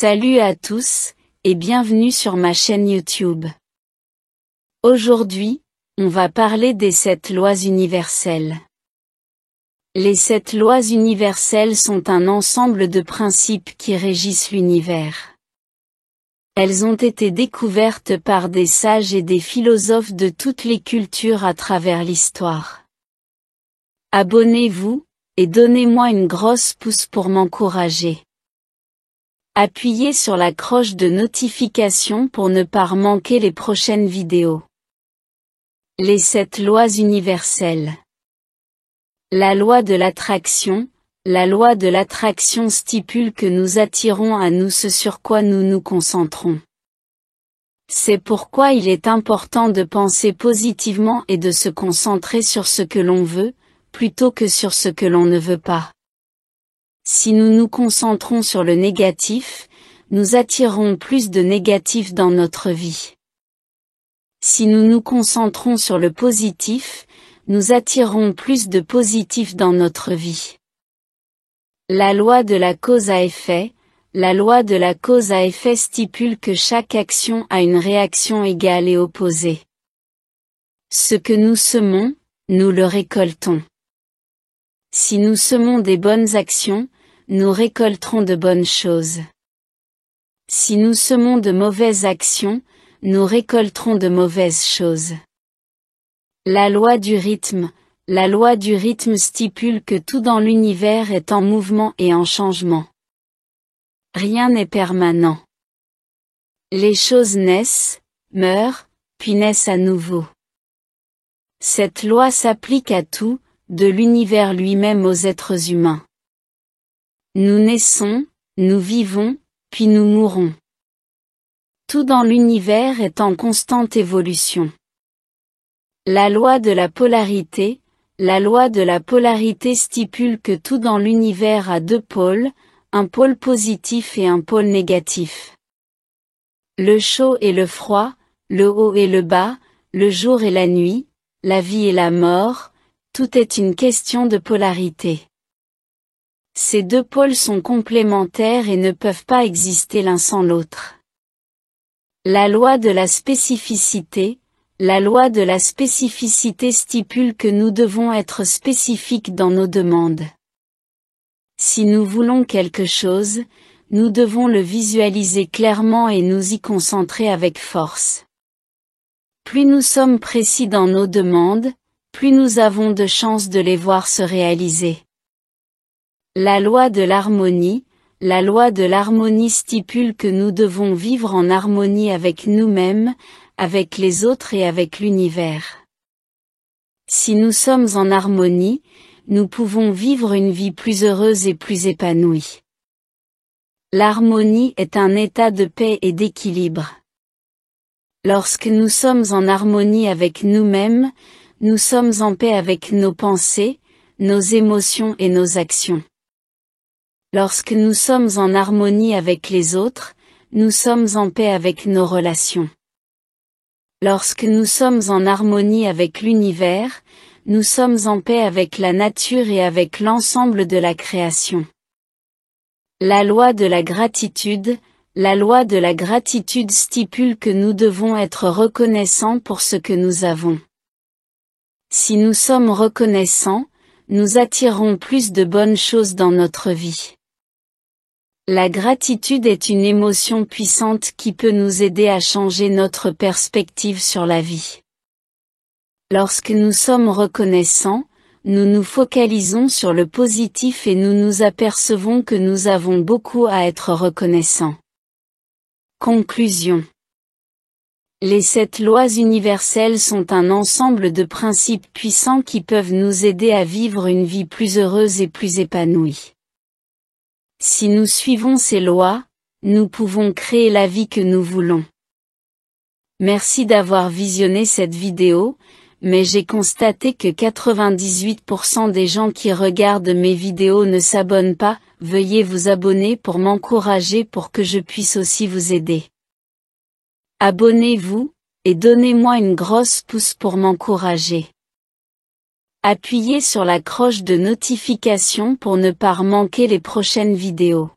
Salut à tous, et bienvenue sur ma chaîne YouTube. Aujourd'hui, on va parler des 7 lois universelles. Les 7 lois universelles sont un ensemble de principes qui régissent l'univers. Elles ont été découvertes par des sages et des philosophes de toutes les cultures à travers l'histoire. Abonnez-vous, et donnez-moi une grosse pouce pour m'encourager. Appuyez sur la cloche de notification pour ne pas manquer les prochaines vidéos. Les 7 lois universelles. La loi de l'attraction. La loi de l'attraction stipule que nous attirons à nous ce sur quoi nous nous concentrons. C'est pourquoi il est important de penser positivement et de se concentrer sur ce que l'on veut, plutôt que sur ce que l'on ne veut pas. Si nous nous concentrons sur le négatif, nous attirerons plus de négatif dans notre vie. Si nous nous concentrons sur le positif, nous attirerons plus de positif dans notre vie. La loi de la cause à effet. La loi de la cause à effet stipule que chaque action a une réaction égale et opposée. Ce que nous semons, nous le récoltons. Si nous semons des bonnes actions, nous récolterons de bonnes choses. Si nous semons de mauvaises actions, nous récolterons de mauvaises choses. La loi du rythme. La loi du rythme stipule que tout dans l'univers est en mouvement et en changement. Rien n'est permanent. Les choses naissent, meurent, puis naissent à nouveau. Cette loi s'applique à tout, de l'univers lui-même aux êtres humains. Nous naissons, nous vivons, puis nous mourons. Tout dans l'univers est en constante évolution. La loi de la polarité. La loi de la polarité stipule que tout dans l'univers a 2 pôles, un pôle positif et un pôle négatif. Le chaud et le froid, le haut et le bas, le jour et la nuit, la vie et la mort, tout est une question de polarité. Ces 2 pôles sont complémentaires et ne peuvent pas exister l'un sans l'autre. La loi de la spécificité. La loi de la spécificité stipule que nous devons être spécifiques dans nos demandes. Si nous voulons quelque chose, nous devons le visualiser clairement et nous y concentrer avec force. Plus nous sommes précis dans nos demandes, plus nous avons de chances de les voir se réaliser. La loi de l'harmonie. La loi de l'harmonie stipule que nous devons vivre en harmonie avec nous-mêmes, avec les autres et avec l'univers. Si nous sommes en harmonie, nous pouvons vivre une vie plus heureuse et plus épanouie. L'harmonie est un état de paix et d'équilibre. Lorsque nous sommes en harmonie avec nous-mêmes, nous sommes en paix avec nos pensées, nos émotions et nos actions. Lorsque nous sommes en harmonie avec les autres, nous sommes en paix avec nos relations. Lorsque nous sommes en harmonie avec l'univers, nous sommes en paix avec la nature et avec l'ensemble de la création. La loi de la gratitude. La loi de la gratitude stipule que nous devons être reconnaissants pour ce que nous avons. Si nous sommes reconnaissants, nous attirerons plus de bonnes choses dans notre vie. La gratitude est une émotion puissante qui peut nous aider à changer notre perspective sur la vie. Lorsque nous sommes reconnaissants, nous nous focalisons sur le positif et nous nous apercevons que nous avons beaucoup à être reconnaissants. Conclusion. Les 7 lois universelles sont un ensemble de principes puissants qui peuvent nous aider à vivre une vie plus heureuse et plus épanouie. Si nous suivons ces lois, nous pouvons créer la vie que nous voulons. Merci d'avoir visionné cette vidéo, mais j'ai constaté que 98% des gens qui regardent mes vidéos ne s'abonnent pas. Veuillez vous abonner pour m'encourager pour que je puisse aussi vous aider. Abonnez-vous, et donnez-moi une grosse pouce pour m'encourager. Appuyez sur la cloche de notification pour ne pas manquer les prochaines vidéos.